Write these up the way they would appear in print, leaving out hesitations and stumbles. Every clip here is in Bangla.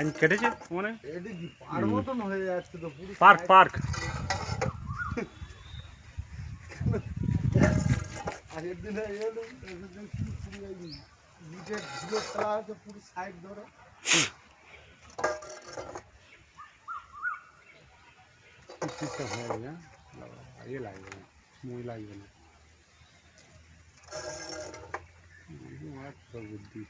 লাইন কেটেছে মানে পার মতন হয়ে যাচ্ছে তো পুরো পার্ক পার্ক। আগের দিনে এলো নিচের ধুলো ফেলা আছে পুরো সাইড ধরে। হয়ে গেছে ইয়ে লাগবে না, মই লাগবে না, বুদ্ধি।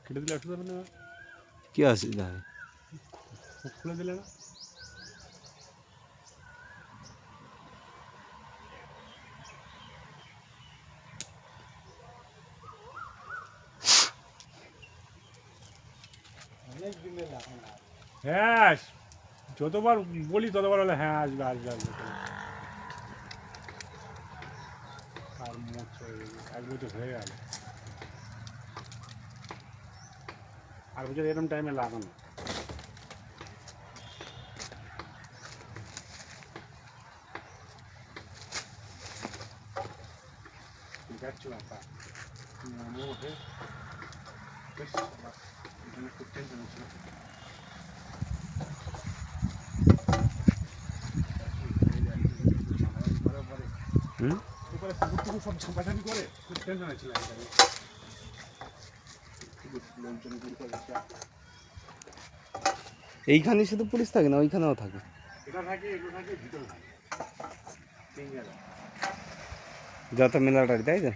কেটে দিলে একটু না, কি অসুবিধা হয়? খুলে দিলে না। অনেক দিনে লাগানো হ্যাঁ, যতবার বলি ততবার বলে হ্যাঁ আসবে আসবে আসবে। আর মোট এক বছর হয়ে গেল, আর বছর এরকম টাইমে লাগানো। যাচ্ছিল একটা ওঠে বেশ, এখানে খুব টেনশন ছিল। উপরে পুকুর সব ঝাঁপাঝাঁপি করে খুব টেনশন ছিল। লোকজন এইখানে শুধু পুলিশ থাকে না, ওইখানেও থাকে? এটা থাকে, এগুলো থাকে, ভিতরে থাকে, তিন জায়গায়। যত মেলাটারি, তাই তো?